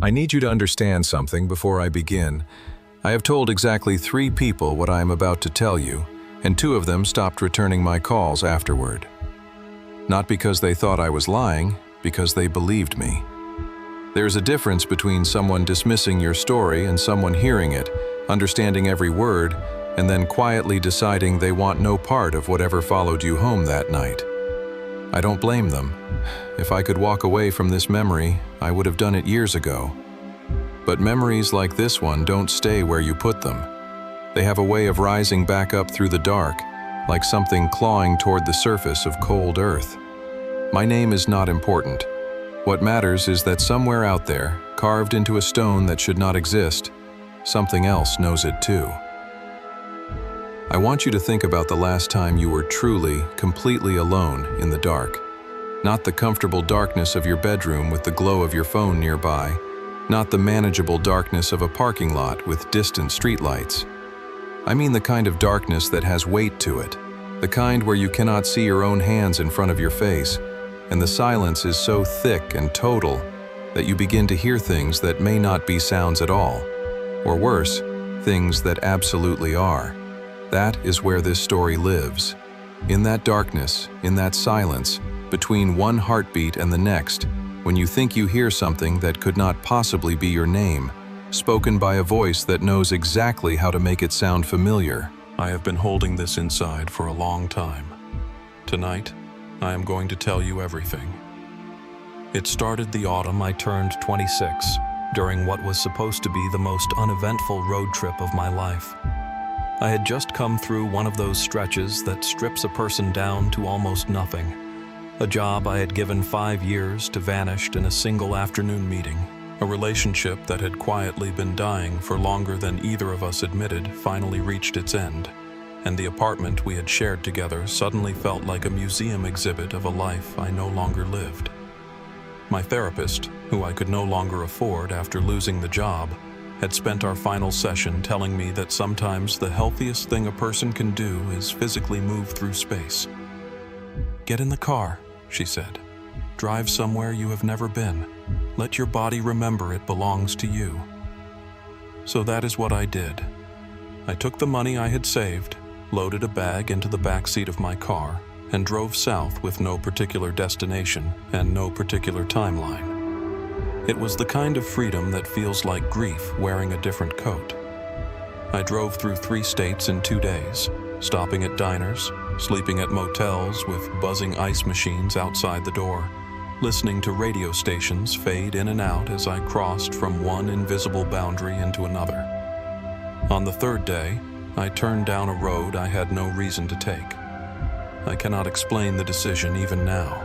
I need you to understand something before I begin. I have told exactly 3 people what I am about to tell you, and 2 of them stopped returning my calls afterward. Not because they thought I was lying, because they believed me. There's a difference between someone dismissing your story and someone hearing it, understanding every word, and then quietly deciding they want no part of whatever followed you home that night. I don't blame them. If I could walk away from this memory, I would have done it years ago. But memories like this one don't stay where you put them. They have a way of rising back up through the dark, like something clawing toward the surface of cold earth. My name is not important. What matters is that somewhere out there, carved into a stone that should not exist, something else knows it too. I want you to think about the last time you were truly, completely alone in the dark. Not the comfortable darkness of your bedroom with the glow of your phone nearby, not the manageable darkness of a parking lot with distant streetlights. I mean the kind of darkness that has weight to it, the kind where you cannot see your own hands in front of your face, and the silence is so thick and total that you begin to hear things that may not be sounds at all, or worse, things that absolutely are. That is where this story lives. In that darkness, in that silence, between one heartbeat and the next, when you think you hear something that could not possibly be your name, spoken by a voice that knows exactly how to make it sound familiar. I have been holding this inside for a long time. Tonight, I am going to tell you everything. It started the autumn I turned 26, during what was supposed to be the most uneventful road trip of my life. I had just come through one of those stretches that strips a person down to almost nothing. A job I had given 5 years to vanished in a single afternoon meeting. A relationship that had quietly been dying for longer than either of us admitted finally reached its end. And the apartment we had shared together suddenly felt like a museum exhibit of a life I no longer lived. My therapist, who I could no longer afford after losing the job, had spent our final session telling me that sometimes the healthiest thing a person can do is physically move through space. "Get in the car," she said. "Drive somewhere you have never been. Let your body remember it belongs to you." So that is what I did. I took the money I had saved, loaded a bag into the backseat of my car, and drove south with no particular destination and no particular timeline. It was the kind of freedom that feels like grief wearing a different coat. I drove through 3 states in 2 days, stopping at diners, sleeping at motels with buzzing ice machines outside the door, listening to radio stations fade in and out as I crossed from one invisible boundary into another. On the 3rd day, I turned down a road I had no reason to take. I cannot explain the decision even now.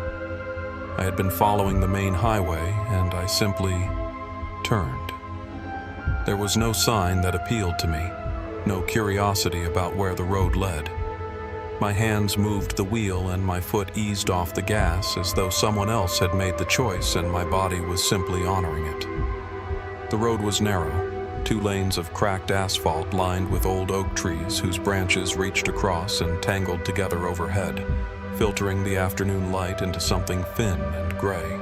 I had been following the main highway, and I simply turned. There was no sign that appealed to me, no curiosity about where the road led. My hands moved the wheel and my foot eased off the gas as though someone else had made the choice and my body was simply honoring it. The road was narrow, 2 lanes of cracked asphalt lined with old oak trees whose branches reached across and tangled together overhead, filtering the afternoon light into something thin and gray.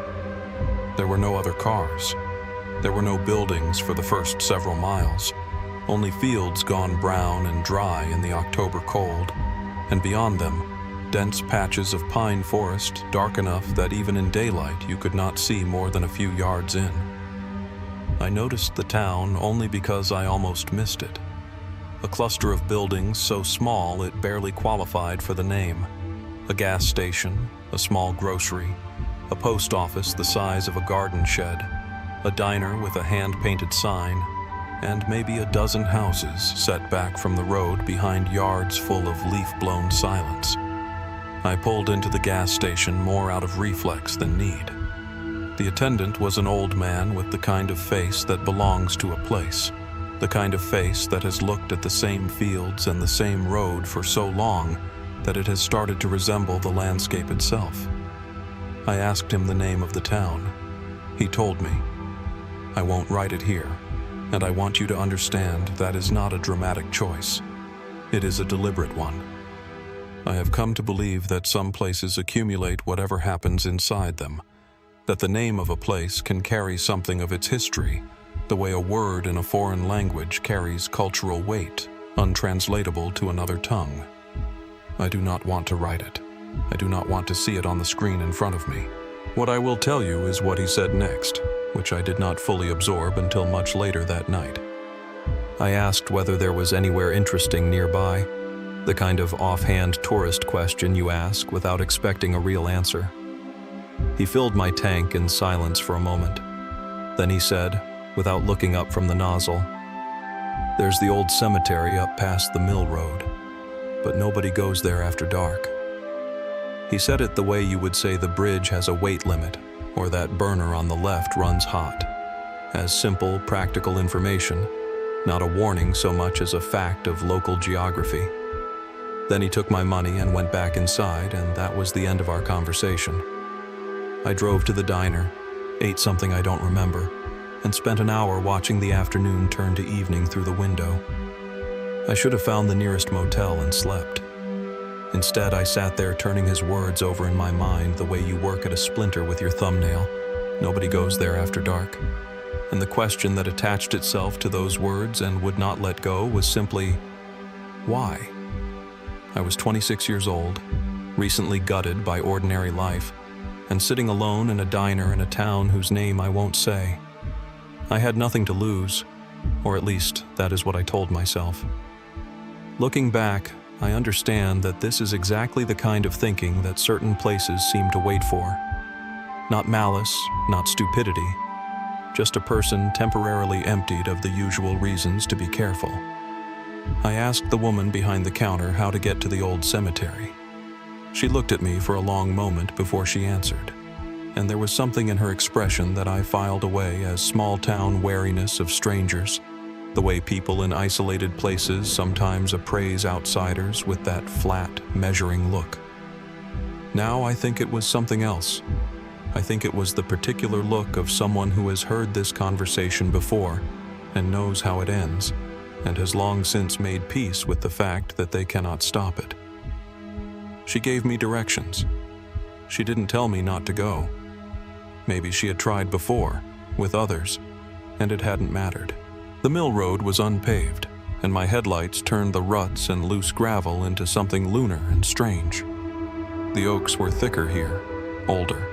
There were no other cars. There were no buildings for the first several miles, only fields gone brown and dry in the October cold, and beyond them, dense patches of pine forest dark enough that even in daylight you could not see more than a few yards in. I noticed the town only because I almost missed it. A cluster of buildings so small it barely qualified for the name. A gas station, a small grocery, a post office the size of a garden shed, a diner with a hand-painted sign, and maybe a dozen houses set back from the road behind yards full of leaf-blown silence. I pulled into the gas station more out of reflex than need. The attendant was an old man with the kind of face that belongs to a place, the kind of face that has looked at the same fields and the same road for so long that it has started to resemble the landscape itself. I asked him the name of the town. He told me. I won't write it here, and I want you to understand that is not a dramatic choice. It is a deliberate one. I have come to believe that some places accumulate whatever happens inside them. that the name of a place can carry something of its history, the way a word in a foreign language carries cultural weight, untranslatable to another tongue. I do not want to write it. I do not want to see it on the screen in front of me. What I will tell you is what he said next, which I did not fully absorb until much later that night. I asked whether there was anywhere interesting nearby, the kind of offhand tourist question you ask without expecting a real answer. He filled my tank in silence for a moment. Then he said, without looking up from the nozzle, "There's the old cemetery up past the mill road, but nobody goes there after dark." He said it the way you would say the bridge has a weight limit, or that burner on the left runs hot. As simple, practical information, not a warning so much as a fact of local geography. Then he took my money and went back inside, and that was the end of our conversation. I drove to the diner, ate something I don't remember, and spent an hour watching the afternoon turn to evening through the window. I should have found the nearest motel and slept. Instead, I sat there turning his words over in my mind the way you work at a splinter with your thumbnail. Nobody goes there after dark. And the question that attached itself to those words and would not let go was simply, why? I was 26 years old, recently gutted by ordinary life, and sitting alone in a diner in a town whose name I won't say. I had nothing to lose, or at least that is what I told myself. Looking back, I understand that this is exactly the kind of thinking that certain places seem to wait for. Not malice, not stupidity, just a person temporarily emptied of the usual reasons to be careful. I asked the woman behind the counter how to get to the old cemetery. She looked at me for a long moment before she answered, and there was something in her expression that I filed away as small-town wariness of strangers, the way people in isolated places sometimes appraise outsiders with that flat, measuring look. Now I think it was something else. I think it was the particular look of someone who has heard this conversation before and knows how it ends, and has long since made peace with the fact that they cannot stop it. She gave me directions. She didn't tell me not to go. Maybe she had tried before, with others, and it hadn't mattered. The mill road was unpaved, and my headlights turned the ruts and loose gravel into something lunar and strange. The oaks were thicker here, older,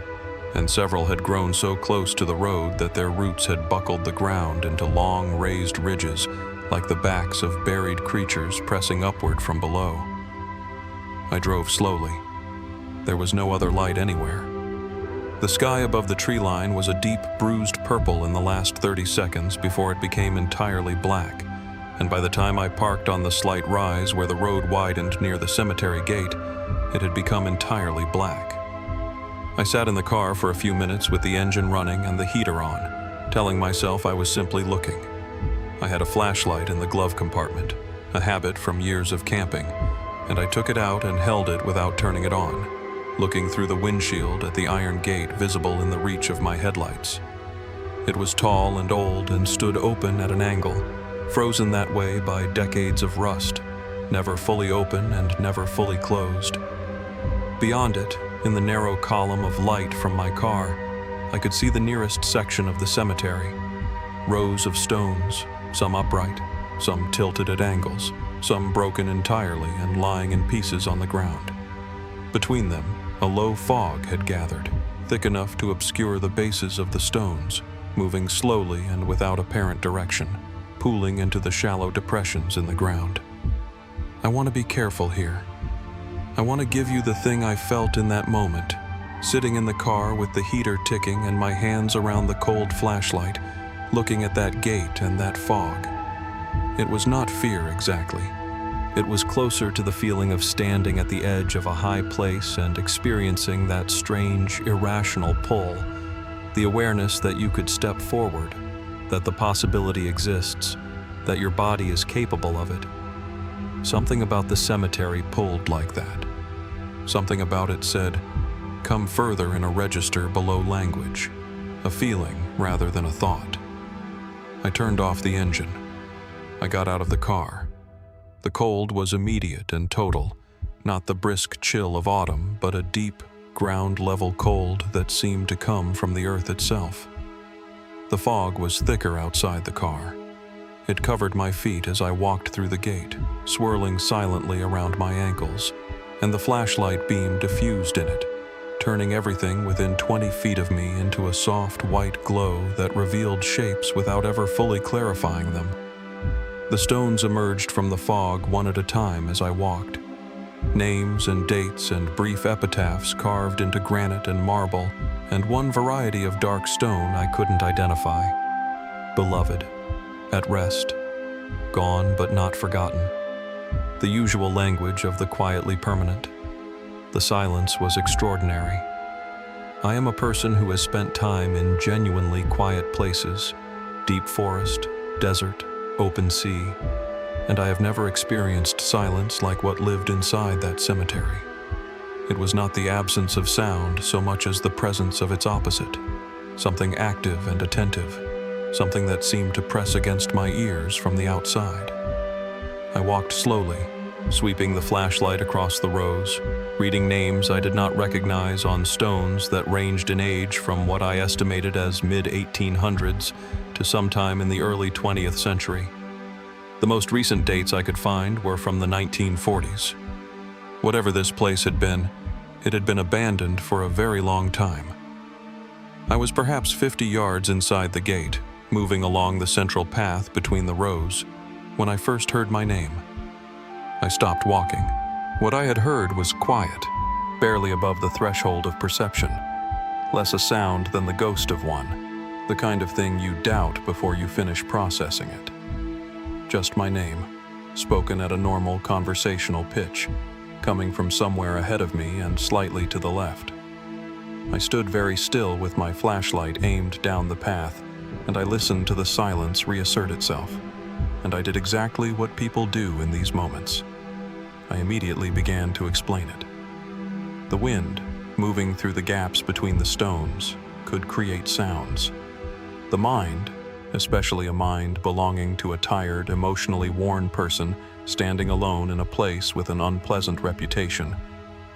and several had grown so close to the road that their roots had buckled the ground into long raised ridges, like the backs of buried creatures pressing upward from below. I drove slowly. There was no other light anywhere. The sky above the tree line was a deep, bruised purple in the last 30 seconds before it became entirely black, and by the time I parked on the slight rise where the road widened near the cemetery gate, it had become entirely black. I sat in the car for a few minutes with the engine running and the heater on, telling myself I was simply looking. I had a flashlight in the glove compartment, a habit from years of camping, and I took it out and held it without turning it on, looking through the windshield at the iron gate visible in the reach of my headlights. It was tall and old and stood open at an angle, frozen that way by decades of rust, never fully open and never fully closed. Beyond it, in the narrow column of light from my car, I could see the nearest section of the cemetery. Rows of stones, some upright, some tilted at angles, some broken entirely and lying in pieces on the ground. Between them, a low fog had gathered, thick enough to obscure the bases of the stones, moving slowly and without apparent direction, pooling into the shallow depressions in the ground. I want to be careful here. I want to give you the thing I felt in that moment, sitting in the car with the heater ticking and my hands around the cold flashlight, looking at that gate and that fog. It was not fear exactly. It was closer to the feeling of standing at the edge of a high place and experiencing that strange, irrational pull, the awareness that you could step forward, that the possibility exists, that your body is capable of it. Something about the cemetery pulled like that. Something about it said, "Come further" in a register below language, a feeling rather than a thought. I turned off the engine. I got out of the car. The cold was immediate and total, not the brisk chill of autumn, but a deep, ground-level cold that seemed to come from the earth itself. The fog was thicker outside the car. It covered my feet as I walked through the gate, swirling silently around my ankles, and the flashlight beam diffused in it, turning everything within 20 feet of me into a soft white glow that revealed shapes without ever fully clarifying them. The stones emerged from the fog one at a time as I walked. Names and dates and brief epitaphs carved into granite and marble, and one variety of dark stone I couldn't identify. Beloved, at rest, gone but not forgotten. The usual language of the quietly permanent. The silence was extraordinary. I am a person who has spent time in genuinely quiet places, deep forest, desert, open sea, and I have never experienced silence like what lived inside that cemetery. It was not the absence of sound so much as the presence of its opposite, something active and attentive, something that seemed to press against my ears from the outside. I walked slowly, sweeping the flashlight across the rows, reading names I did not recognize on stones that ranged in age from what I estimated as mid-1800s to sometime in the early 20th century. The most recent dates I could find were from the 1940s. Whatever this place had been, it had been abandoned for a very long time. I was perhaps 50 yards inside the gate, moving along the central path between the rows, when I first heard my name. I stopped walking. What I had heard was quiet, barely above the threshold of perception, less a sound than the ghost of one, the kind of thing you doubt before you finish processing it. Just my name, spoken at a normal conversational pitch, coming from somewhere ahead of me and slightly to the left. I stood very still with my flashlight aimed down the path, and I listened to the silence reassert itself, and I did exactly what people do in these moments. I immediately began to explain it. The wind, moving through the gaps between the stones, could create sounds. The mind, especially a mind belonging to a tired, emotionally worn person standing alone in a place with an unpleasant reputation,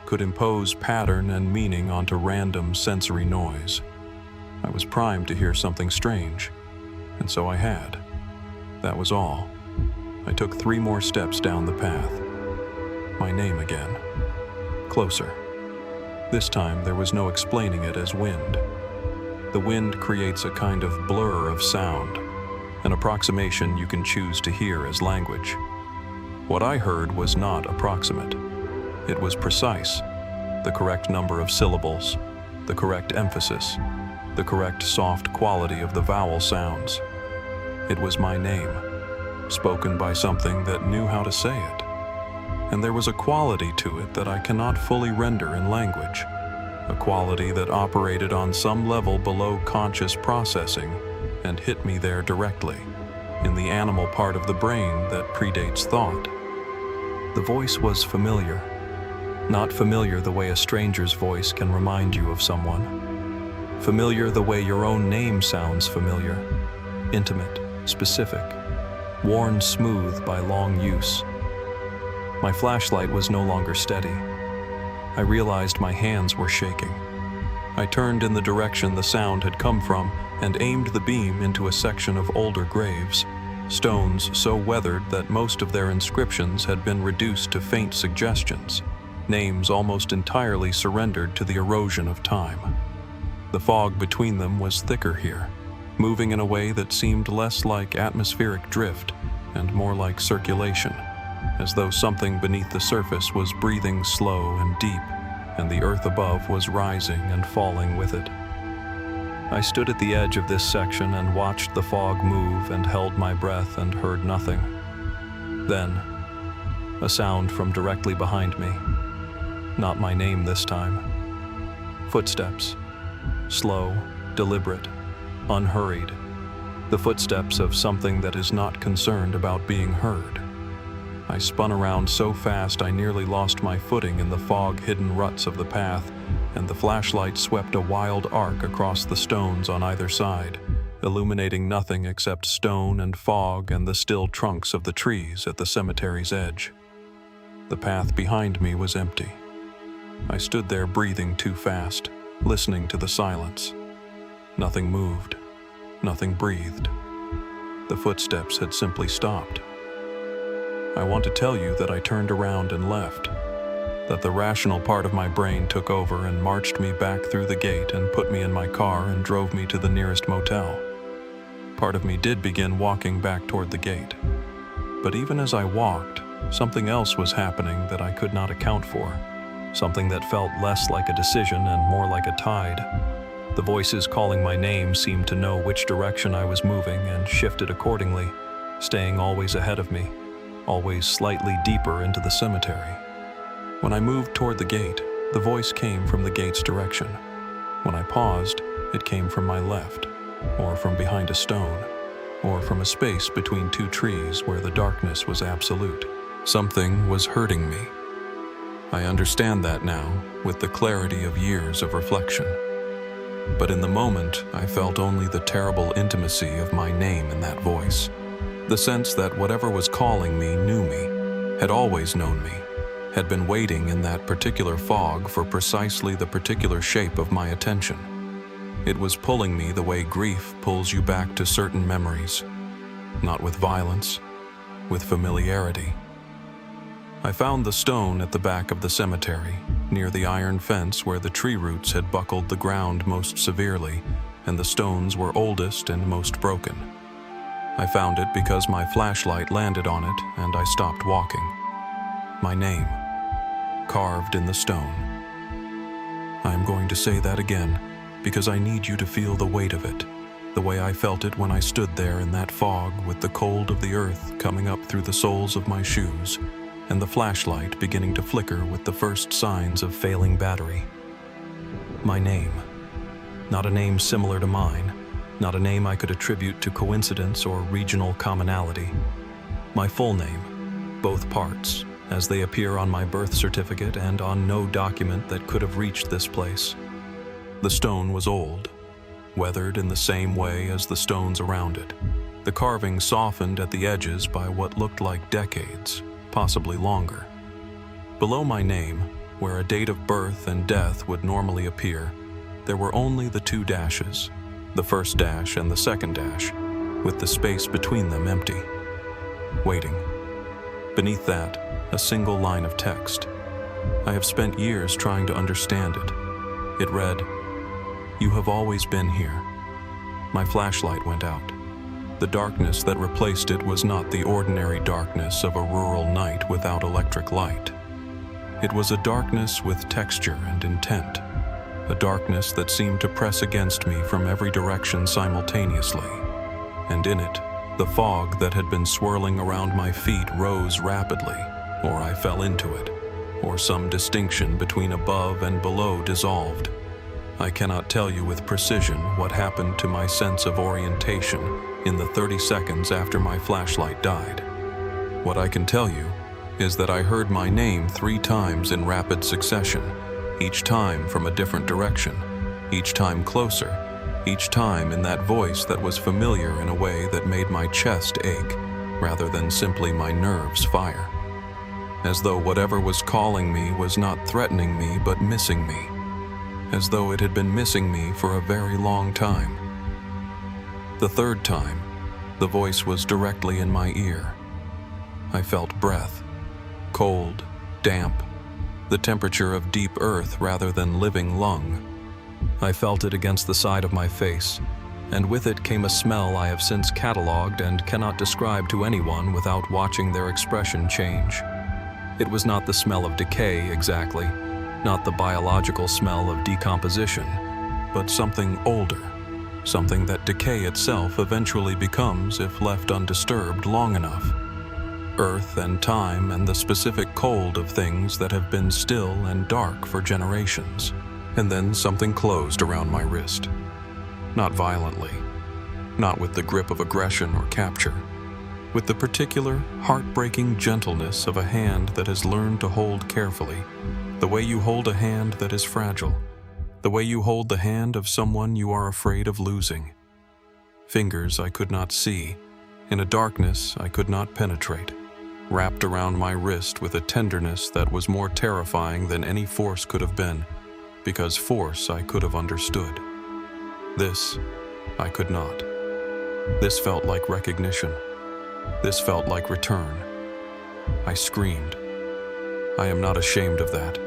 could impose pattern and meaning onto random sensory noise. I was primed to hear something strange, and so I had. That was all. I took 3 more steps down the path. My name again. Closer. This time there was no explaining it as wind. The wind creates a kind of blur of sound, an approximation you can choose to hear as language. What I heard was not approximate. It was precise, the correct number of syllables, the correct emphasis, the correct soft quality of the vowel sounds. It was my name, spoken by something that knew how to say it. And there was a quality to it that I cannot fully render in language, a quality that operated on some level below conscious processing and hit me there directly, in the animal part of the brain that predates thought. The voice was familiar, not familiar the way a stranger's voice can remind you of someone. Familiar the way your own name sounds familiar, intimate, specific, worn smooth by long use. My flashlight was no longer steady. I realized my hands were shaking. I turned in the direction the sound had come from and aimed the beam into a section of older graves, stones so weathered that most of their inscriptions had been reduced to faint suggestions, names almost entirely surrendered to the erosion of time. The fog between them was thicker here, moving in a way that seemed less like atmospheric drift and more like circulation, as though something beneath the surface was breathing slow and deep, and the earth above was rising and falling with it. I stood at the edge of this section and watched the fog move and held my breath and heard nothing. Then, a sound from directly behind me. Not my name this time. Footsteps. Slow, deliberate, unhurried. The footsteps of something that is not concerned about being heard. I spun around so fast I nearly lost my footing in the fog-hidden ruts of the path, and the flashlight swept a wild arc across the stones on either side, illuminating nothing except stone and fog and the still trunks of the trees at the cemetery's edge. The path behind me was empty. I stood there breathing too fast, listening to the silence. Nothing moved. Nothing breathed. The footsteps had simply stopped. I want to tell you that I turned around and left, that the rational part of my brain took over and marched me back through the gate and put me in my car and drove me to the nearest motel. Part of me did begin walking back toward the gate. But even as I walked, something else was happening that I could not account for, something that felt less like a decision and more like a tide. The voices calling my name seemed to know which direction I was moving and shifted accordingly, staying always ahead of me, always slightly deeper into the cemetery. When I moved toward the gate, the voice came from the gate's direction. When I paused, it came from my left, or from behind a stone, or from a space between two trees where the darkness was absolute. Something was hurting me. I understand that now, with the clarity of years of reflection. But in the moment, I felt only the terrible intimacy of my name in that voice. The sense that whatever was calling me knew me, had always known me, had been waiting in that particular fog for precisely the particular shape of my attention. It was pulling me the way grief pulls you back to certain memories, not with violence, with familiarity. I found the stone at the back of the cemetery, near the iron fence where the tree roots had buckled the ground most severely, and the stones were oldest and most broken. I found it because my flashlight landed on it and I stopped walking. My name, carved in the stone. I am going to say that again, because I need you to feel the weight of it, the way I felt it when I stood there in that fog with the cold of the earth coming up through the soles of my shoes, and the flashlight beginning to flicker with the first signs of failing battery. My name. Not a name similar to mine, not a name I could attribute to coincidence or regional commonality. My full name, both parts, as they appear on my birth certificate and on no document that could have reached this place. The stone was old, weathered in the same way as the stones around it, the carving softened at the edges by what looked like decades, possibly longer. Below my name, where a date of birth and death would normally appear, there were only the two dashes, the first dash and the second dash, with the space between them empty. Waiting. Beneath that, a single line of text. I have spent years trying to understand it. It read, "You have always been here." My flashlight went out. The darkness that replaced it was not the ordinary darkness of a rural night without electric light. It was a darkness with texture and intent, a darkness that seemed to press against me from every direction simultaneously. And in it, the fog that had been swirling around my feet rose rapidly, or I fell into it, or some distinction between above and below dissolved. I cannot tell you with precision what happened to my sense of orientation in the 30 seconds after my flashlight died. What I can tell you is that I heard my name 3 times in rapid succession, each time from a different direction, each time closer, each time in that voice that was familiar in a way that made my chest ache, rather than simply my nerves fire. As though whatever was calling me was not threatening me but missing me, as though it had been missing me for a very long time. The 3rd time, the voice was directly in my ear. I felt breath, cold, damp, the temperature of deep earth rather than living lung. I felt it against the side of my face, and with it came a smell I have since catalogued and cannot describe to anyone without watching their expression change. It was not the smell of decay exactly, not the biological smell of decomposition, but something older, something that decay itself eventually becomes if left undisturbed long enough. Earth and time and the specific cold of things that have been still and dark for generations. And then something closed around my wrist. Not violently, not with the grip of aggression or capture, with the particular, heartbreaking gentleness of a hand that has learned to hold carefully, the way you hold a hand that is fragile, the way you hold the hand of someone you are afraid of losing. Fingers I could not see, in a darkness I could not penetrate, wrapped around my wrist with a tenderness that was more terrifying than any force could have been, because force I could have understood. This, I could not. This felt like recognition. This felt like return. I screamed. I am not ashamed of that.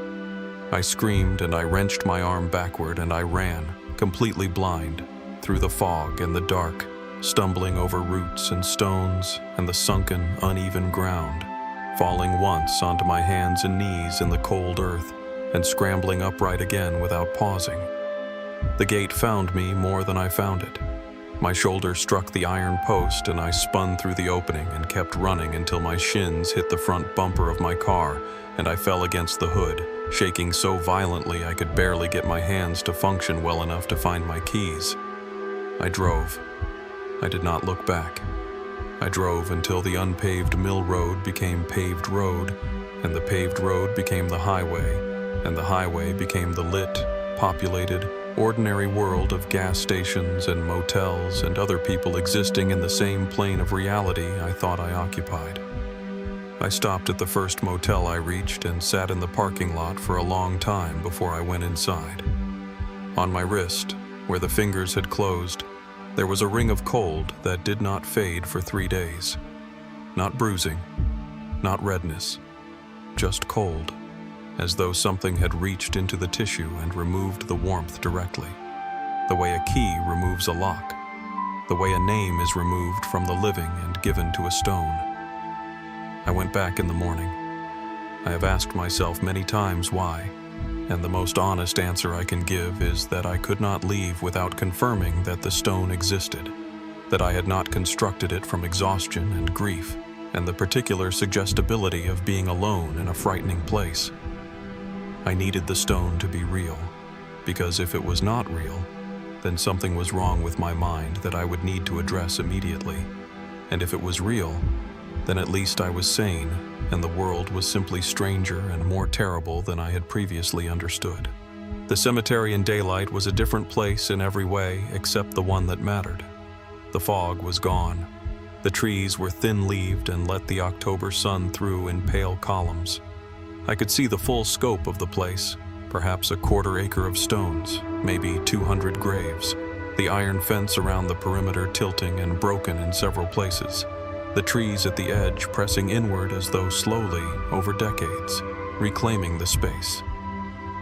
I screamed and I wrenched my arm backward and I ran, completely blind, through the fog and the dark, stumbling over roots and stones and the sunken, uneven ground, falling once onto my hands and knees in the cold earth and scrambling upright again without pausing. The gate found me more than I found it. My shoulder struck the iron post and I spun through the opening and kept running until my shins hit the front bumper of my car and I fell against the hood, shaking so violently I could barely get my hands to function well enough to find my keys. I drove. I did not look back. I drove until the unpaved mill road became paved road, and the paved road became the highway, and the highway became the lit, populated, ordinary world of gas stations and motels and other people existing in the same plane of reality I thought I occupied. I stopped at the first motel I reached and sat in the parking lot for a long time before I went inside. On my wrist, where the fingers had closed, there was a ring of cold that did not fade for 3 days. Not bruising, not redness, just cold, as though something had reached into the tissue and removed the warmth directly, the way a key removes a lock, the way a name is removed from the living and given to a stone. I went back in the morning. I have asked myself many times why, and the most honest answer I can give is that I could not leave without confirming that the stone existed, that I had not constructed it from exhaustion and grief, and the particular suggestibility of being alone in a frightening place. I needed the stone to be real, because if it was not real, then something was wrong with my mind that I would need to address immediately. And if it was real, then at least I was sane, and the world was simply stranger and more terrible than I had previously understood. The cemetery in daylight was a different place in every way except the one that mattered. The fog was gone. The trees were thin-leaved and let the October sun through in pale columns. I could see the full scope of the place, perhaps a quarter acre of stones, maybe 200 graves, the iron fence around the perimeter tilting and broken in several places, the trees at the edge pressing inward as though slowly, over decades, reclaiming the space.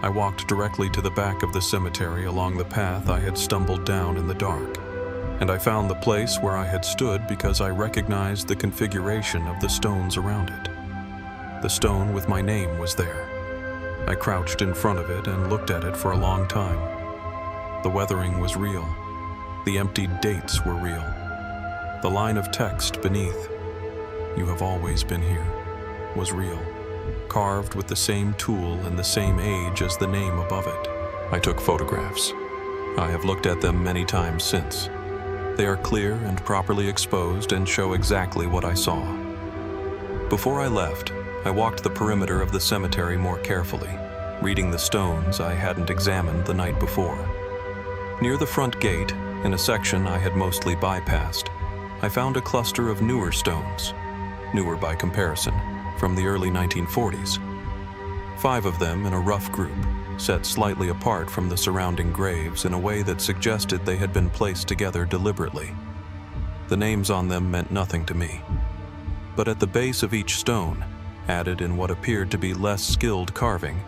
I walked directly to the back of the cemetery along the path I had stumbled down in the dark, and I found the place where I had stood because I recognized the configuration of the stones around it. The stone with my name was there. I crouched in front of it and looked at it for a long time. The weathering was real. The emptied dates were real. The line of text beneath, "You have always been here," was real, carved with the same tool and the same age as the name above it. I took photographs. I have looked at them many times since. They are clear and properly exposed and show exactly what I saw. Before I left, I walked the perimeter of the cemetery more carefully, reading the stones I hadn't examined the night before. Near the front gate, in a section I had mostly bypassed, I found a cluster of newer stones, newer by comparison, from the early 1940s. 5 of them in a rough group, set slightly apart from the surrounding graves in a way that suggested they had been placed together deliberately. The names on them meant nothing to me. But at the base of each stone, added in what appeared to be less skilled carving,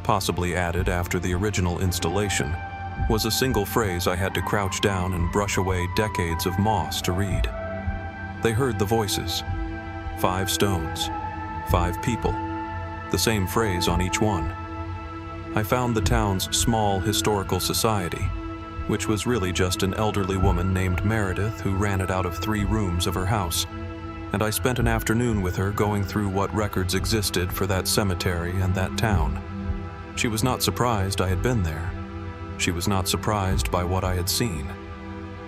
possibly added after the original installation, was a single phrase I had to crouch down and brush away decades of moss to read. They heard the voices. 5 stones, 5 people, the same phrase on each one. I found the town's small historical society, which was really just an elderly woman named Meredith who ran it out of 3 rooms of her house, and I spent an afternoon with her going through what records existed for that cemetery and that town. She was not surprised I had been there. She was not surprised by what I had seen.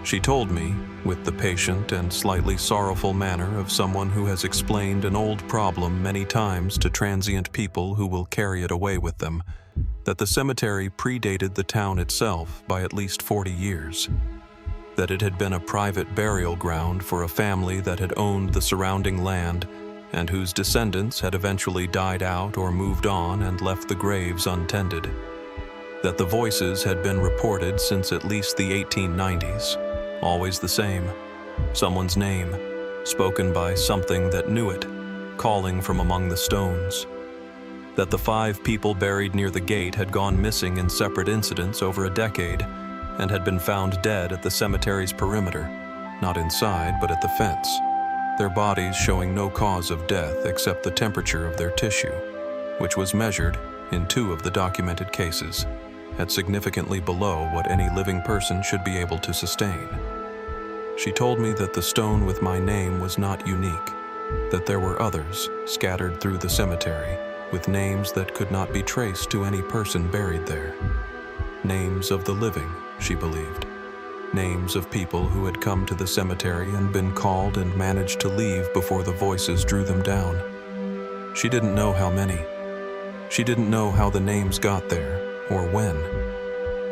She told me, with the patient and slightly sorrowful manner of someone who has explained an old problem many times to transient people who will carry it away with them, that the cemetery predated the town itself by at least 40 years. That it had been a private burial ground for a family that had owned the surrounding land and whose descendants had eventually died out or moved on and left the graves untended. That the voices had been reported since at least the 1890s, always the same, someone's name, spoken by something that knew it, calling from among the stones. That the 5 people buried near the gate had gone missing in separate incidents over a decade and had been found dead at the cemetery's perimeter, not inside but at the fence, their bodies showing no cause of death except the temperature of their tissue, which was measured, in 2 of the documented cases, at significantly below what any living person should be able to sustain. She told me that the stone with my name was not unique, that there were others scattered through the cemetery with names that could not be traced to any person buried there. Names of the living, she believed. Names of people who had come to the cemetery and been called and managed to leave before the voices drew them down. She didn't know how many. She didn't know how the names got there, or when.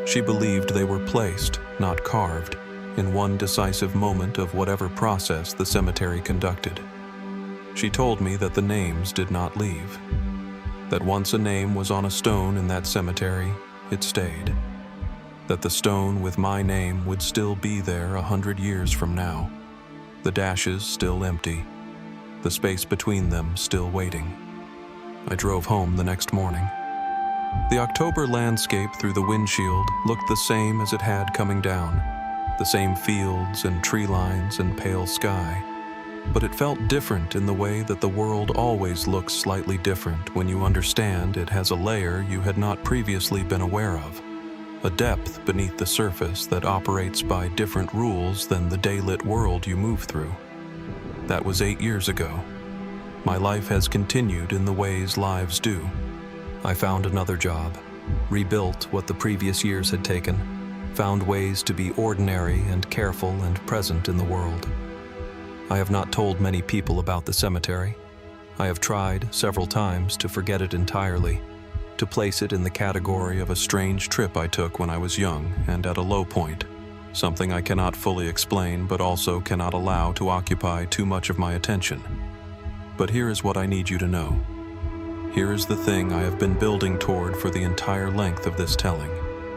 She believed they were placed, not carved, in one decisive moment of whatever process the cemetery conducted. She told me that the names did not leave. That once a name was on a stone in that cemetery, it stayed. That the stone with my name would still be there 100 years from now, the dashes still empty, the space between them still waiting. I drove home the next morning. The October landscape through the windshield looked the same as it had coming down, the same fields and tree lines and pale sky, but it felt different in the way that the world always looks slightly different when you understand it has a layer you had not previously been aware of, a depth beneath the surface that operates by different rules than the daylit world you move through. That was 8 years ago. My life has continued in the ways lives do. I found another job, rebuilt what the previous years had taken, found ways to be ordinary and careful and present in the world. I have not told many people about the cemetery. I have tried several times to forget it entirely, to place it in the category of a strange trip I took when I was young and at a low point, something I cannot fully explain but also cannot allow to occupy too much of my attention. But here is what I need you to know. Here is the thing I have been building toward for the entire length of this telling.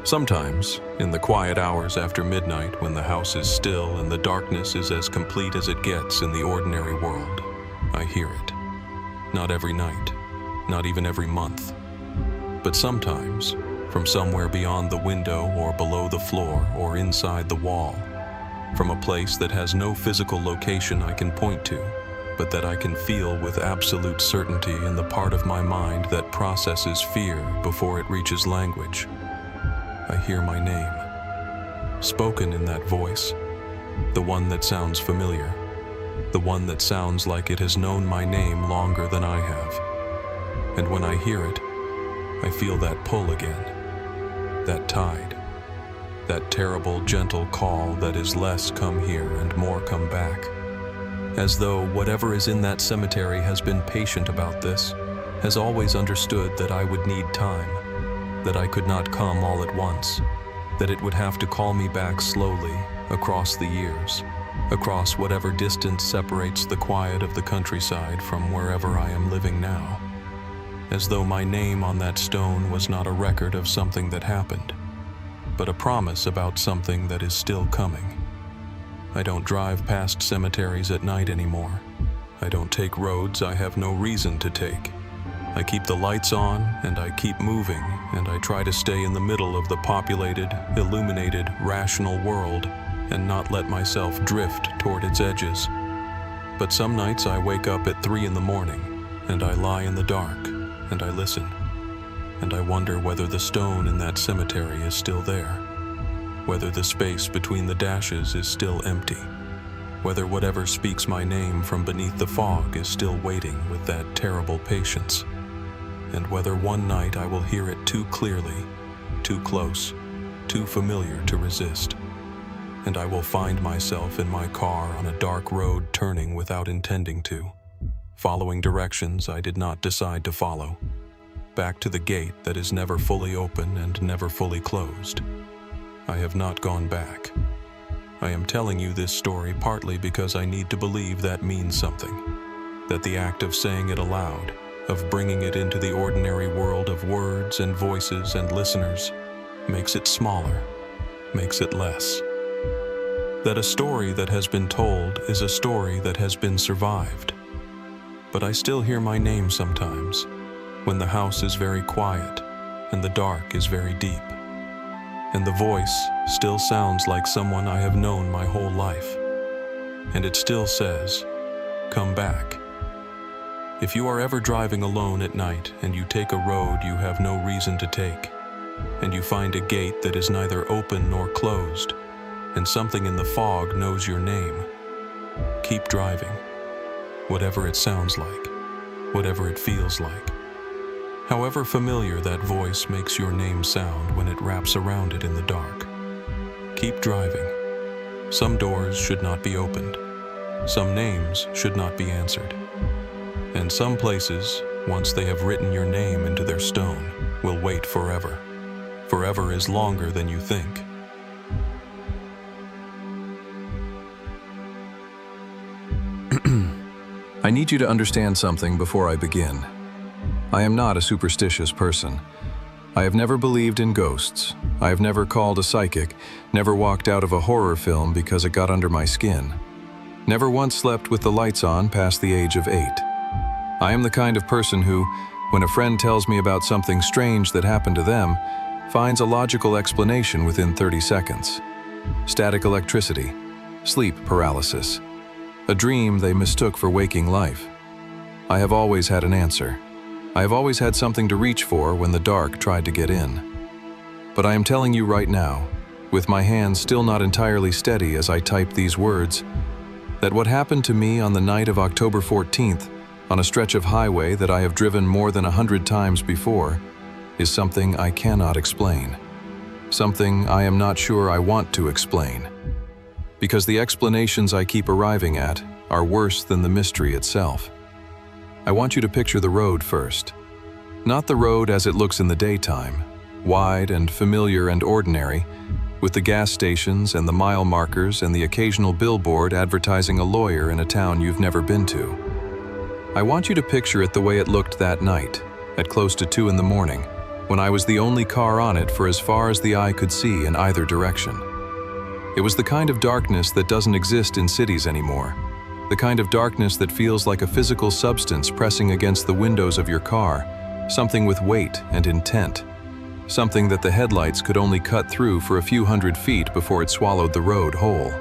Sometimes, in the quiet hours after midnight when the house is still and the darkness is as complete as it gets in the ordinary world, I hear it. Not every night, not even every month. But sometimes, from somewhere beyond the window or below the floor or inside the wall, from a place that has no physical location I can point to, but that I can feel with absolute certainty in the part of my mind that processes fear before it reaches language. I hear my name, spoken in that voice, the one that sounds familiar, the one that sounds like it has known my name longer than I have. And when I hear it, I feel that pull again, that tide, that terrible gentle call that is less come here and more come back. As though whatever is in that cemetery has been patient about this, has always understood that I would need time, that I could not come all at once, that it would have to call me back slowly, across the years, across whatever distance separates the quiet of the countryside from wherever I am living now. As though my name on that stone was not a record of something that happened, but a promise about something that is still coming. I don't drive past cemeteries at night anymore. I don't take roads I have no reason to take. I keep the lights on, and I keep moving, and I try to stay in the middle of the populated, illuminated, rational world and not let myself drift toward its edges. But some nights I wake up at 3 in the morning, and I lie in the dark, and I listen, and I wonder whether the stone in that cemetery is still there, whether the space between the dashes is still empty, whether whatever speaks my name from beneath the fog is still waiting with that terrible patience, and whether one night I will hear it too clearly, too close, too familiar to resist, and I will find myself in my car on a dark road turning without intending to, following directions I did not decide to follow, back to the gate that is never fully open and never fully closed. I have not gone back. I am telling you this story partly because I need to believe that means something. that the act of saying it aloud, of bringing it into the ordinary world of words and voices and listeners, makes it smaller, makes it less. That a story that has been told is a story that has been survived. But I still hear my name sometimes, when the house is very quiet and the dark is very deep. And the voice still sounds like someone I have known my whole life. And it still says, "Come back." If you are ever driving alone at night and you take a road you have no reason to take, and you find a gate that is neither open nor closed, and something in the fog knows your name, keep driving. Whatever it sounds like, whatever it feels like. However familiar that voice makes your name sound when it wraps around it in the dark. Keep driving. Some doors should not be opened. Some names should not be answered. And some places, once they have written your name into their stone, will wait forever. Forever is longer than you think. I need you to understand something before I begin. I am not a superstitious person. I have never believed in ghosts. I have never called a psychic, never walked out of a horror film because it got under my skin. Never once slept with the lights on past the age of 8. I am the kind of person who, when a friend tells me about something strange that happened to them, finds a logical explanation within 30 seconds. Static electricity, sleep paralysis, a dream they mistook for waking life. I have always had an answer. I have always had something to reach for when the dark tried to get in. But I am telling you right now, with my hands still not entirely steady as I type these words, that what happened to me on the night of October 14th, on a stretch of highway that I have driven more than 100 times before, is something I cannot explain. Something I am not sure I want to explain. Because the explanations I keep arriving at are worse than the mystery itself. I want you to picture the road first. Not the road as it looks in the daytime, wide and familiar and ordinary, with the gas stations and the mile markers and the occasional billboard advertising a lawyer in a town you've never been to. I want you to picture it the way it looked that night, at close to 2 in the morning, when I was the only car on it for as far as the eye could see in either direction. It was the kind of darkness that doesn't exist in cities anymore. The kind of darkness that feels like a physical substance pressing against the windows of your car, something with weight and intent. Something that the headlights could only cut through for a few hundred feet before it swallowed the road whole.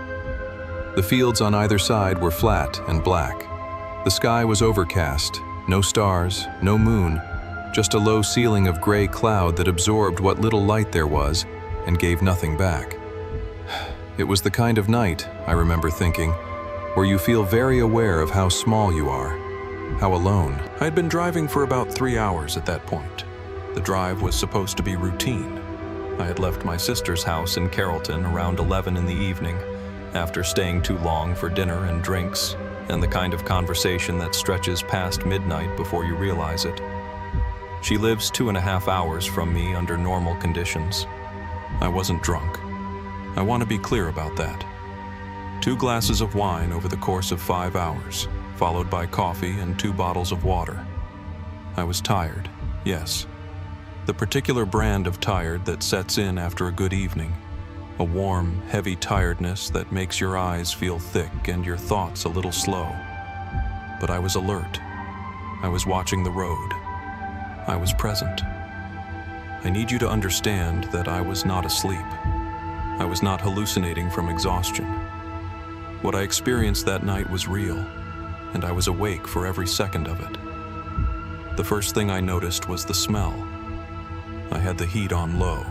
The fields on either side were flat and black. The sky was overcast, no stars, no moon, just a low ceiling of gray cloud that absorbed what little light there was and gave nothing back. It was the kind of night, I remember thinking, where you feel very aware of how small you are, how alone. I had been driving for about 3 hours at that point. The drive was supposed to be routine. I had left my sister's house in Carrollton around 11 in the evening, after staying too long for dinner and drinks, and the kind of conversation that stretches past midnight before you realize it. She lives 2.5 hours from me under normal conditions. I wasn't drunk. I want to be clear about that. 2 glasses of wine over the course of 5 hours, followed by coffee and 2 bottles of water. I was tired, yes. The particular brand of tired that sets in after a good evening. A warm, heavy tiredness that makes your eyes feel thick and your thoughts a little slow. But I was alert. I was watching the road. I was present. I need you to understand that I was not asleep. I was not hallucinating from exhaustion. What I experienced that night was real, and I was awake for every second of it. The first thing I noticed was the smell. I had the heat on low.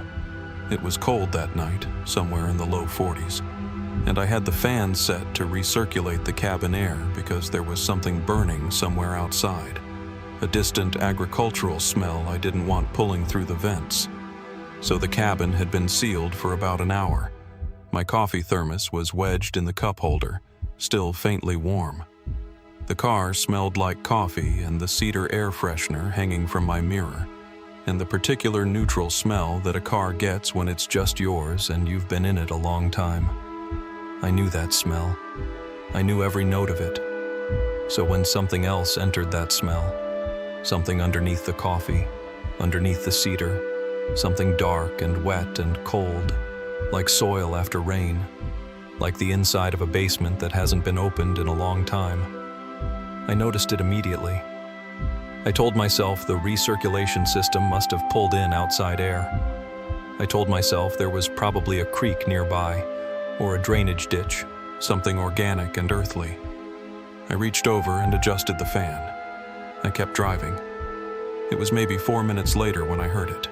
It was cold that night, somewhere in the low 40s, and I had the fan set to recirculate the cabin air because there was something burning somewhere outside, a distant agricultural smell I didn't want pulling through the vents. So the cabin had been sealed for about an hour. My coffee thermos was wedged in the cup holder, still faintly warm. The car smelled like coffee and the cedar air freshener hanging from my mirror, and the particular neutral smell that a car gets when it's just yours and you've been in it a long time. I knew that smell. I knew every note of it. So when something else entered that smell, something underneath the coffee, underneath the cedar, something dark and wet and cold, like soil after rain, like the inside of a basement that hasn't been opened in a long time, I noticed it immediately. I told myself the recirculation system must have pulled in outside air. I told myself there was probably a creek nearby, or a drainage ditch, something organic and earthly. I reached over and adjusted the fan. I kept driving. It was maybe 4 minutes later when I heard it.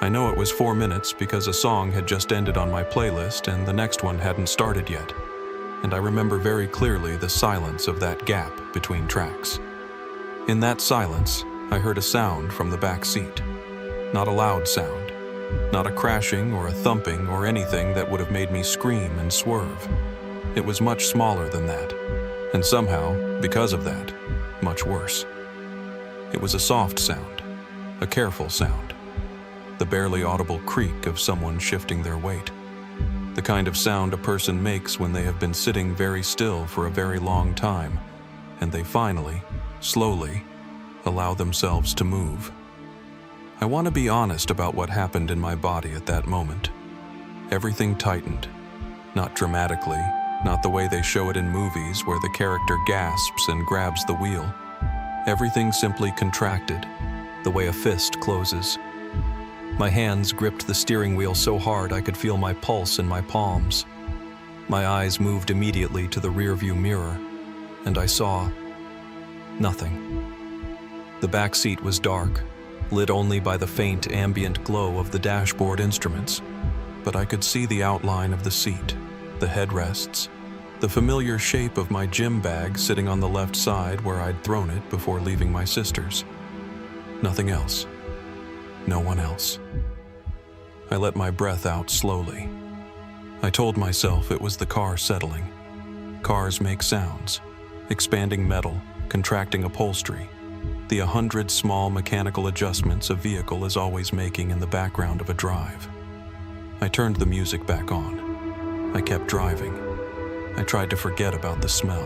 I know it was 4 minutes because a song had just ended on my playlist and the next one hadn't started yet. And I remember very clearly the silence of that gap between tracks. In that silence, I heard a sound from the back seat. Not a loud sound, not a crashing or a thumping or anything that would have made me scream and swerve. It was much smaller than that, and somehow, because of that, much worse. It was a soft sound, a careful sound, the barely audible creak of someone shifting their weight. The kind of sound a person makes when they have been sitting very still for a very long time, and they finally, slowly, allow themselves to move. I want to be honest about what happened in my body at that moment. Everything tightened, not dramatically, not the way they show it in movies where the character gasps and grabs the wheel. Everything simply contracted, the way a fist closes. My hands gripped the steering wheel so hard I could feel my pulse in my palms. My eyes moved immediately to the rearview mirror, and I saw nothing. The back seat was dark, lit only by the faint ambient glow of the dashboard instruments, but I could see the outline of the seat, the headrests, the familiar shape of my gym bag sitting on the left side where I'd thrown it before leaving my sister's. Nothing else. No one else. I let my breath out slowly. I told myself it was the car settling. Cars make sounds, expanding metal, contracting upholstery, the 100 small mechanical adjustments a vehicle is always making in the background of a drive. I turned the music back on. I kept driving. I tried to forget about the smell.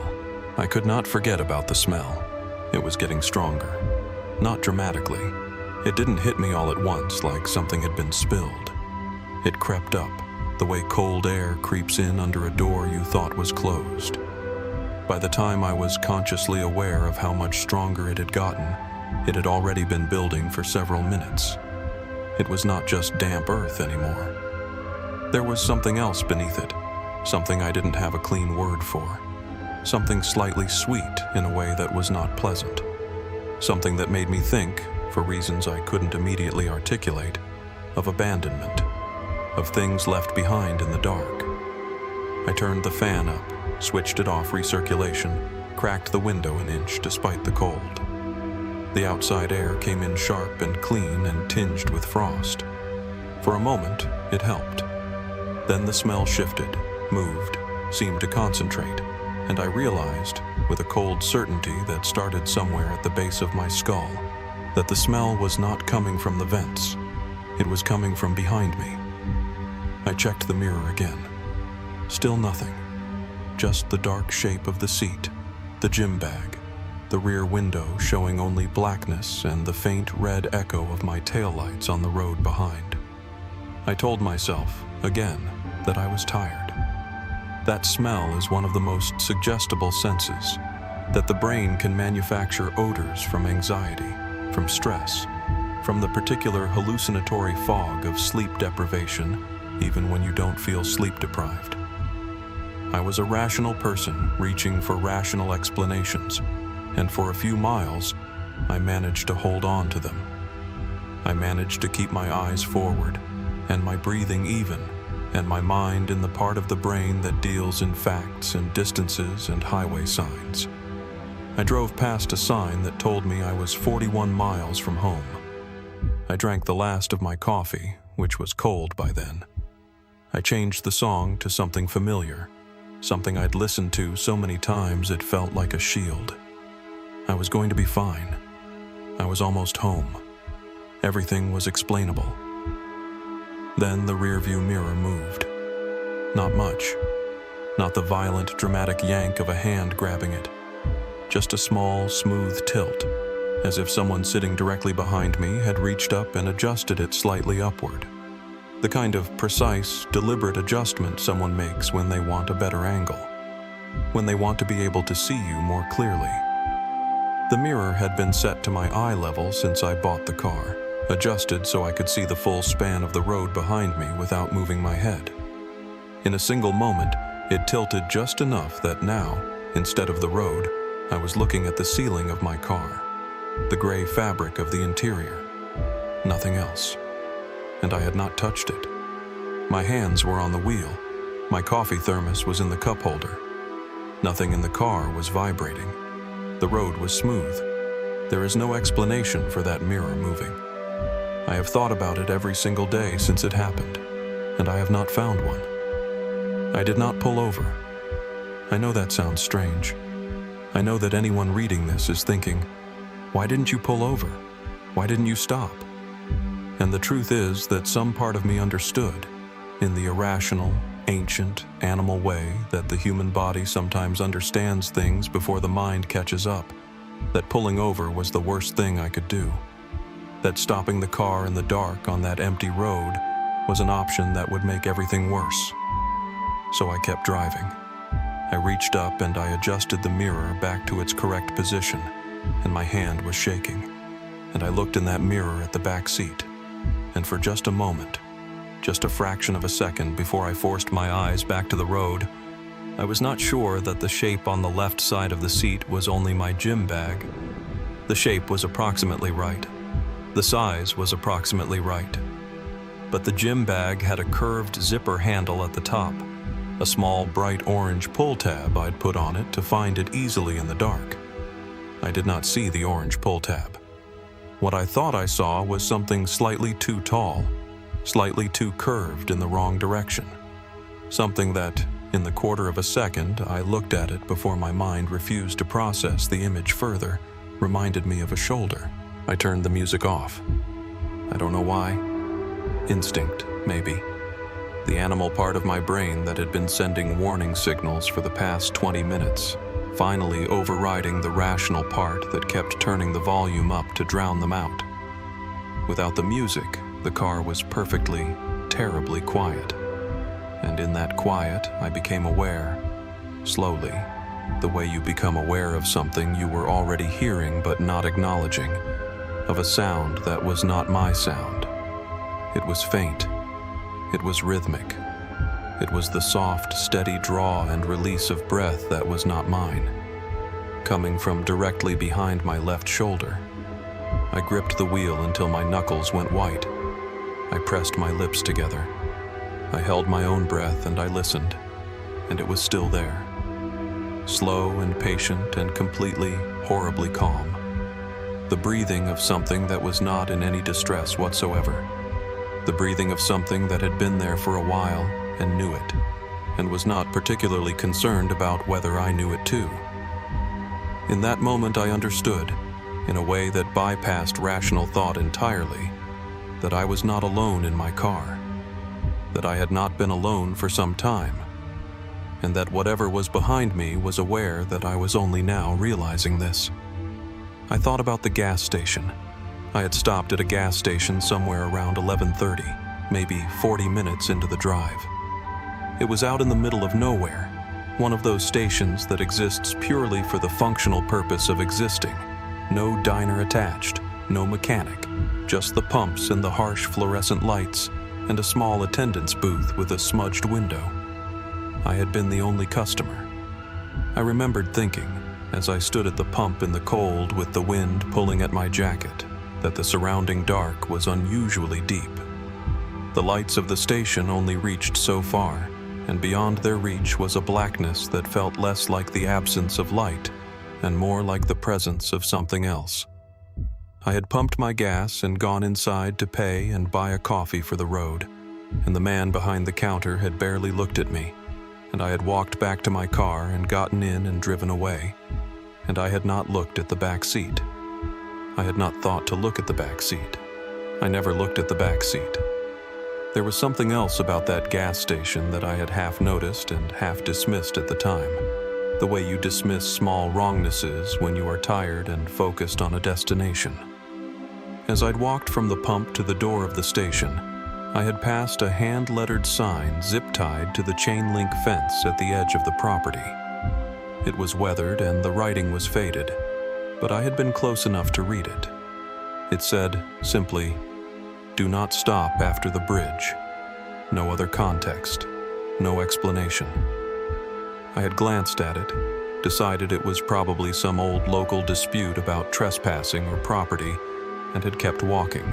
I could not forget about the smell. It was getting stronger. Not dramatically. It didn't hit me all at once like something had been spilled. It crept up, the way cold air creeps in under a door you thought was closed. By the time I was consciously aware of how much stronger it had gotten, it had already been building for several minutes. It was not just damp earth anymore. There was something else beneath it, something I didn't have a clean word for. Something slightly sweet in a way that was not pleasant. Something that made me think, for reasons I couldn't immediately articulate, of abandonment, of things left behind in the dark. I turned the fan up, switched it off recirculation, cracked the window an inch despite the cold. The outside air came in sharp and clean and tinged with frost. For a moment, it helped. Then the smell shifted, moved, seemed to concentrate, and I realized, with a cold certainty that started somewhere at the base of my skull, that the smell was not coming from the vents. It was coming from behind me. I checked the mirror again. Still nothing. Just the dark shape of the seat, the gym bag, the rear window showing only blackness and the faint red echo of my taillights on the road behind. I told myself, again, that I was tired. That smell is one of the most suggestible senses, that the brain can manufacture odors from anxiety, from stress, from the particular hallucinatory fog of sleep deprivation, even when you don't feel sleep deprived. I was a rational person reaching for rational explanations, and for a few miles, I managed to hold on to them. I managed to keep my eyes forward, and my breathing even, and my mind in the part of the brain that deals in facts and distances and highway signs. I drove past a sign that told me I was 41 miles from home. I drank the last of my coffee, which was cold by then. I changed the song to something familiar, something I'd listened to so many times it felt like a shield. I was going to be fine. I was almost home. Everything was explainable. Then the rearview mirror moved. Not much. Not the violent, dramatic yank of a hand grabbing it. just a small, smooth tilt, as if someone sitting directly behind me had reached up and adjusted it slightly upward. The kind of precise, deliberate adjustment someone makes when they want a better angle, when they want to be able to see you more clearly. The mirror had been set to my eye level since I bought the car, adjusted so I could see the full span of the road behind me without moving my head. In a single moment, it tilted just enough that now, instead of the road, I was looking at the ceiling of my car, the gray fabric of the interior, nothing else. And I had not touched it. My hands were on the wheel. My coffee thermos was in the cup holder. Nothing in the car was vibrating. The road was smooth. There is no explanation for that mirror moving. I have thought about it every single day since it happened, and I have not found one. I did not pull over. I know that sounds strange. I know that anyone reading this is thinking, why didn't you pull over? Why didn't you stop? And the truth is that some part of me understood, in the irrational, ancient, animal way that the human body sometimes understands things before the mind catches up, that pulling over was the worst thing I could do. That stopping the car in the dark on that empty road was an option that would make everything worse. So I kept driving. I reached up and I adjusted the mirror back to its correct position, and my hand was shaking. And I looked in that mirror at the back seat, and for just a moment, just a fraction of a second before I forced my eyes back to the road, I was not sure that the shape on the left side of the seat was only my gym bag. The shape was approximately right. The size was approximately right. But the gym bag had a curved zipper handle at the top, a small bright orange pull tab I'd put on it to find it easily in the dark. I did not see the orange pull tab. What I thought I saw was something slightly too tall, slightly too curved in the wrong direction. Something that, in the quarter of a second I looked at it before my mind refused to process the image further, reminded me of a shoulder. I turned the music off. I don't know why. Instinct, maybe. The animal part of my brain that had been sending warning signals for the past 20 minutes, finally overriding the rational part that kept turning the volume up to drown them out. Without the music, the car was perfectly, terribly quiet. And in that quiet, I became aware, slowly, the way you become aware of something you were already hearing but not acknowledging, of a sound that was not my sound. It was faint. It was rhythmic. It was the soft, steady draw and release of breath that was not mine, coming from directly behind my left shoulder. I gripped the wheel until my knuckles went white. I pressed my lips together. I held my own breath and I listened, and it was still there. Slow and patient and completely, horribly calm. The breathing of something that was not in any distress whatsoever. The breathing of something that had been there for a while and knew it, and was not particularly concerned about whether I knew it too. In that moment I understood, in a way that bypassed rational thought entirely, that I was not alone in my car, that I had not been alone for some time, and that whatever was behind me was aware that I was only now realizing this. I thought about the gas station. I had stopped at a gas station somewhere around 11:30, maybe 40 minutes into the drive. It was out in the middle of nowhere, one of those stations that exists purely for the functional purpose of existing. No diner attached, no mechanic, just the pumps and the harsh fluorescent lights, and a small attendance booth with a smudged window. I had been the only customer. I remembered thinking, as I stood at the pump in the cold with the wind pulling at my jacket, that the surrounding dark was unusually deep. The lights of the station only reached so far, and beyond their reach was a blackness that felt less like the absence of light and more like the presence of something else. I had pumped my gas and gone inside to pay and buy a coffee for the road, and the man behind the counter had barely looked at me, and I had walked back to my car and gotten in and driven away, and I had not looked at the back seat. I had not thought to look at the back seat. I never looked at the back seat. There was something else about that gas station that I had half noticed and half dismissed at the time. The way you dismiss small wrongnesses when you are tired and focused on a destination. As I'd walked from the pump to the door of the station, I had passed a hand-lettered sign zip-tied to the chain-link fence at the edge of the property. It was weathered and the writing was faded, but I had been close enough to read it. It said, simply, "Do not stop after the bridge." No other context, no explanation. I had glanced at it, decided it was probably some old local dispute about trespassing or property, and had kept walking.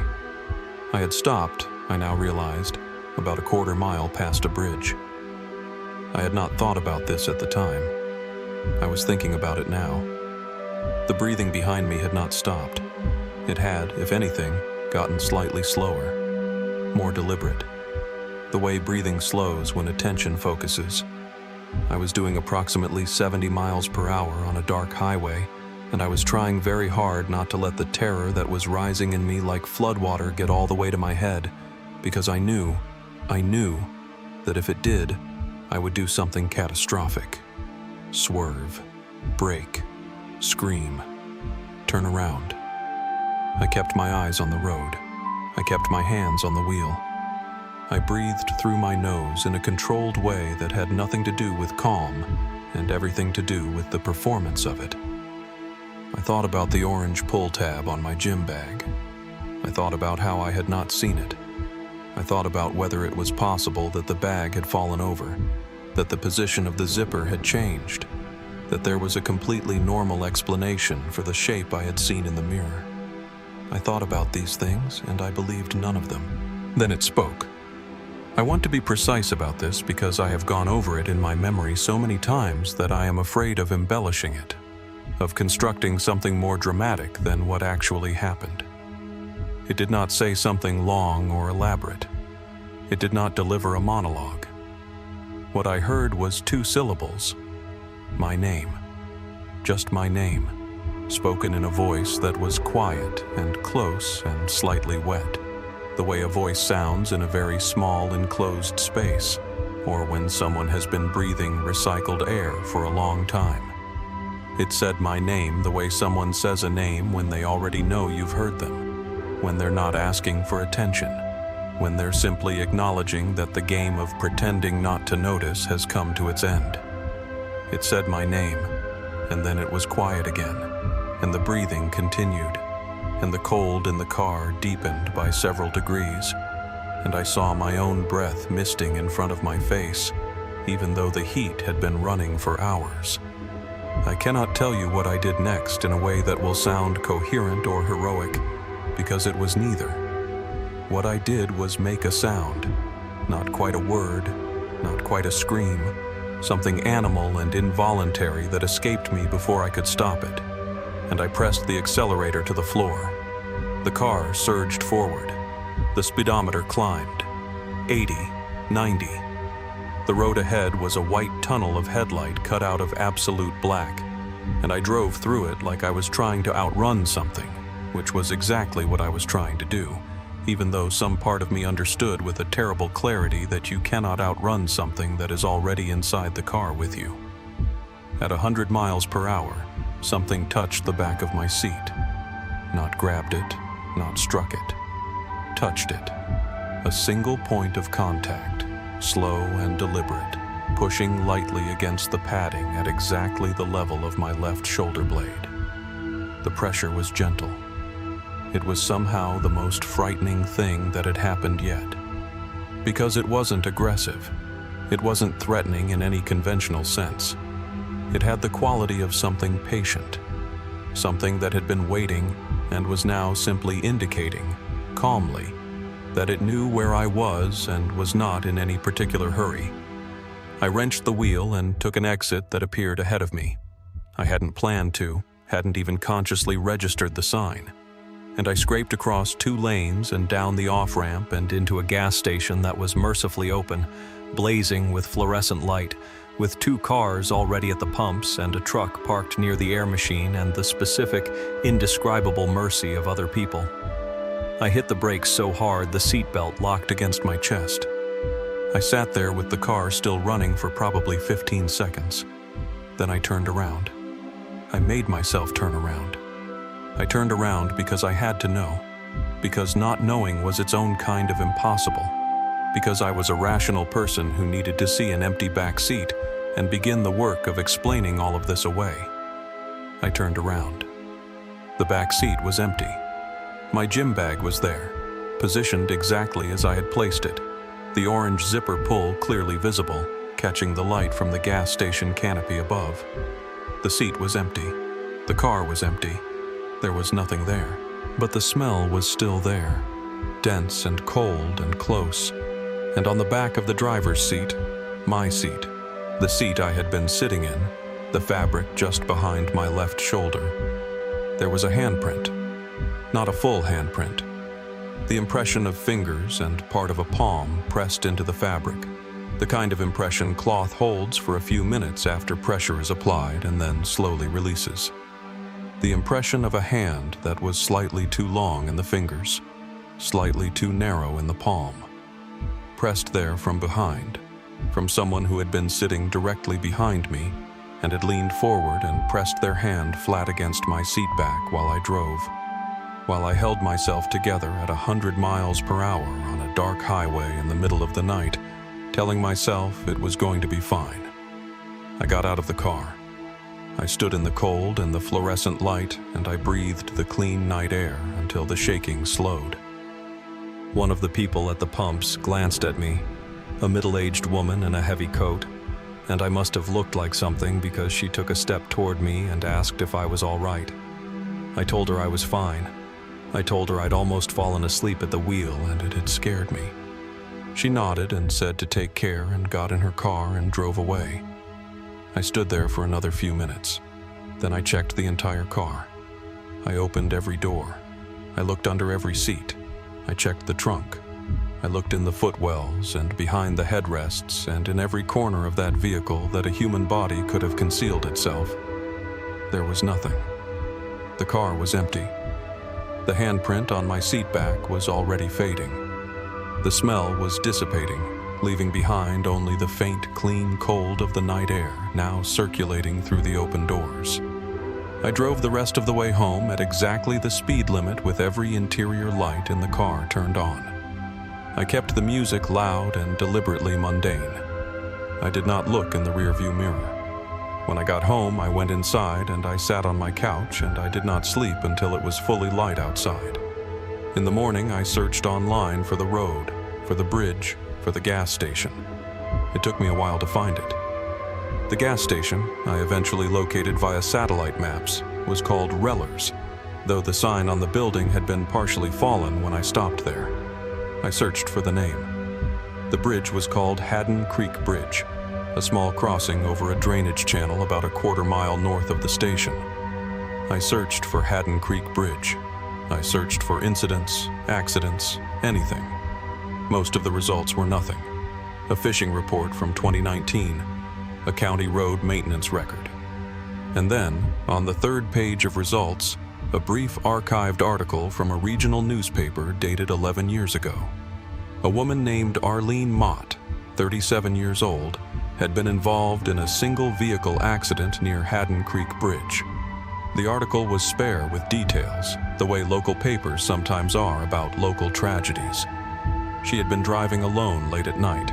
I had stopped, I now realized, about a quarter mile past a bridge. I had not thought about this at the time. I was thinking about it now. The breathing behind me had not stopped. It had, if anything, gotten slightly slower, more deliberate. The way breathing slows when attention focuses. I was doing approximately 70 miles per hour on a dark highway, and I was trying very hard not to let the terror that was rising in me like floodwater get all the way to my head, because I knew that if it did, I would do something catastrophic. Swerve, brake, scream, turn around. I kept my eyes on the road. I kept my hands on the wheel. I breathed through my nose in a controlled way that had nothing to do with calm and everything to do with the performance of it. I thought about the orange pull tab on my gym bag. I thought about how I had not seen it. I thought about whether it was possible that the bag had fallen over, that the position of the zipper had changed, that there was a completely normal explanation for the shape I had seen in the mirror. I thought about these things, and I believed none of them. Then it spoke. I want to be precise about this because I have gone over it in my memory so many times that I am afraid of embellishing it, of constructing something more dramatic than what actually happened. It did not say something long or elaborate. It did not deliver a monologue. What I heard was 2 syllables. My name. Just my name, spoken in a voice that was quiet and close and slightly wet. The way a voice sounds in a very small enclosed space, or when someone has been breathing recycled air for a long time. It said my name the way someone says a name when they already know you've heard them, when they're not asking for attention, when they're simply acknowledging that the game of pretending not to notice has come to its end. It said my name, and then it was quiet again, and the breathing continued, and the cold in the car deepened by several degrees, and I saw my own breath misting in front of my face, even though the heat had been running for hours. I cannot tell you what I did next in a way that will sound coherent or heroic, because it was neither. What I did was make a sound, not quite a word, not quite a scream, something animal and involuntary that escaped me before I could stop it, and I pressed the accelerator to the floor. The car surged forward. The speedometer climbed. 80, 90. The road ahead was a white tunnel of headlight cut out of absolute black, and I drove through it like I was trying to outrun something, which was exactly what I was trying to do, even though some part of me understood with a terrible clarity that you cannot outrun something that is already inside the car with you. At 100 miles per hour, something touched the back of my seat. Not grabbed it, not struck it. Touched it. A single point of contact, slow and deliberate, pushing lightly against the padding at exactly the level of my left shoulder blade. The pressure was gentle. It was somehow the most frightening thing that had happened yet. Because it wasn't aggressive. It wasn't threatening in any conventional sense. It had the quality of something patient, something that had been waiting and was now simply indicating, calmly, that it knew where I was and was not in any particular hurry. I wrenched the wheel and took an exit that appeared ahead of me. I hadn't planned to, hadn't even consciously registered the sign. And I scraped across 2 lanes and down the off-ramp and into a gas station that was mercifully open, blazing with fluorescent light, with 2 cars already at the pumps and a truck parked near the air machine and the specific, indescribable mercy of other people. I hit the brakes so hard the seatbelt locked against my chest. I sat there with the car still running for probably 15 seconds. Then I turned around. I made myself turn around. I turned around because I had to know, because not knowing was its own kind of impossible, because I was a rational person who needed to see an empty back seat and begin the work of explaining all of this away. I turned around. The back seat was empty. My gym bag was there, positioned exactly as I had placed it, the orange zipper pull clearly visible, catching the light from the gas station canopy above. The seat was empty. The car was empty. There was nothing there. But the smell was still there, dense and cold and close. And on the back of the driver's seat, my seat, the seat I had been sitting in, the fabric just behind my left shoulder, there was a handprint. Not a full handprint. The impression of fingers and part of a palm pressed into the fabric, the kind of impression cloth holds for a few minutes after pressure is applied and then slowly releases. The impression of a hand that was slightly too long in the fingers, slightly too narrow in the palm, pressed there from behind, from someone who had been sitting directly behind me and had leaned forward and pressed their hand flat against my seat back while I drove, while I held myself together at 100 miles per hour on a dark highway in the middle of the night, telling myself it was going to be fine. I got out of the car. I stood in the cold and the fluorescent light, and I breathed the clean night air until the shaking slowed. One of the people at the pumps glanced at me, a middle-aged woman in a heavy coat, and I must have looked like something because she took a step toward me and asked if I was all right. I told her I was fine. I told her I'd almost fallen asleep at the wheel and it had scared me. She nodded and said to take care and got in her car and drove away. I stood there for another few minutes. Then I checked the entire car. I opened every door. I looked under every seat. I checked the trunk. I looked in the footwells and behind the headrests and in every corner of that vehicle that a human body could have concealed itself. There was nothing. The car was empty. The handprint on my seat back was already fading. The smell was dissipating, leaving behind only the faint, clean cold of the night air now circulating through the open doors. I drove the rest of the way home at exactly the speed limit with every interior light in the car turned on. I kept the music loud and deliberately mundane. I did not look in the rearview mirror. When I got home, I went inside and I sat on my couch and I did not sleep until it was fully light outside. In the morning, I searched online for the road, for the bridge, for the gas station. It took me a while to find it. The gas station, I eventually located via satellite maps, was called Reller's, though the sign on the building had been partially fallen when I stopped there. I searched for the name. The bridge was called Haddon Creek Bridge, a small crossing over a drainage channel about a quarter-mile north of the station. I searched for Haddon Creek Bridge. I searched for incidents, accidents, anything. Most of the results were nothing. A fishing report from 2019, a county road maintenance record. And then, on the third page of results, a brief archived article from a regional newspaper dated 11 years ago. A woman named Arlene Mott, 37 years old, had been involved in a single-vehicle accident near Haddon Creek Bridge. The article was spare with details, the way local papers sometimes are about local tragedies. She had been driving alone late at night.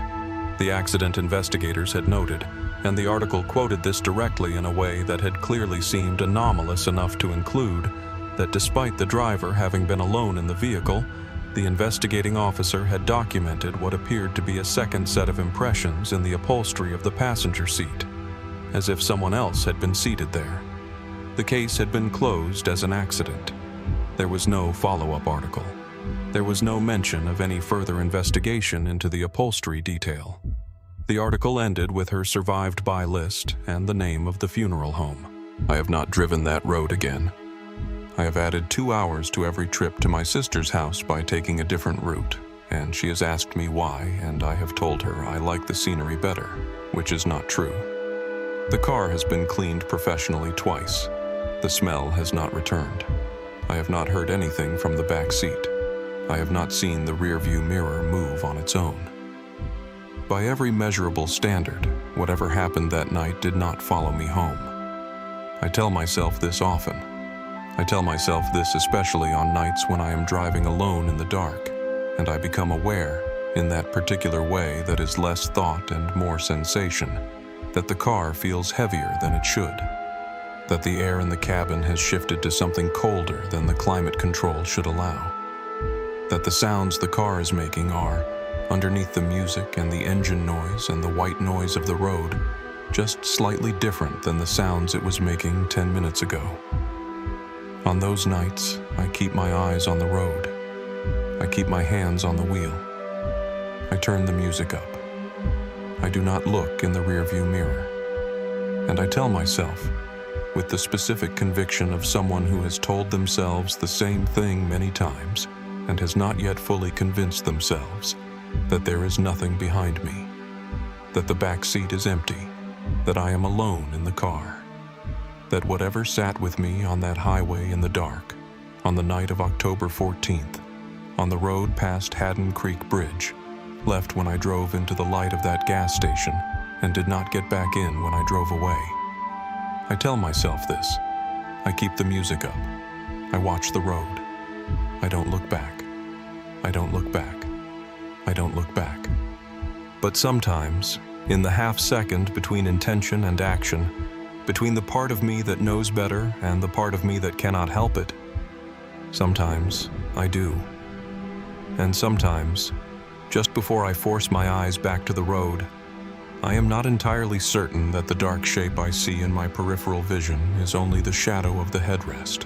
The accident investigators had noted, and the article quoted this directly in a way that had clearly seemed anomalous enough to include that despite the driver having been alone in the vehicle, the investigating officer had documented what appeared to be a second set of impressions in the upholstery of the passenger seat, as if someone else had been seated there. The case had been closed as an accident. There was no follow-up article. There was no mention of any further investigation into the upholstery detail. The article ended with her survived by list and the name of the funeral home. I have not driven that road again. I have added 2 hours to every trip to my sister's house by taking a different route, and she has asked me why, and I have told her I like the scenery better, which is not true. The car has been cleaned professionally twice. The smell has not returned. I have not heard anything from the back seat. I have not seen the rearview mirror move on its own. By every measurable standard, Whatever happened that night did not follow me home. I tell myself this often. I tell myself this especially on nights when I am driving alone in the dark, and I become aware, in that particular way that is less thought and more sensation, that the car feels heavier than it should, that the air in the cabin has shifted to something colder than the climate control should allow, that the sounds the car is making are, underneath the music and the engine noise and the white noise of the road, just slightly different than the sounds it was making 10 minutes ago. On those nights, I keep my eyes on the road. I keep my hands on the wheel. I turn the music up. I do not look in the rearview mirror. And I tell myself, with the specific conviction of someone who has told themselves the same thing many times and has not yet fully convinced themselves, that there is nothing behind me, that the back seat is empty, that I am alone in the car, that whatever sat with me on that highway in the dark, on the night of October 14th, on the road past Haddon Creek Bridge, left when I drove into the light of that gas station and did not get back in when I drove away. I tell myself this. I keep the music up. I watch the road. I don't look back. I don't look back. I don't look back. But sometimes, in the half second between intention and action, between the part of me that knows better and the part of me that cannot help it, sometimes I do. And sometimes, just before I force my eyes back to the road, I am not entirely certain that the dark shape I see in my peripheral vision is only the shadow of the headrest.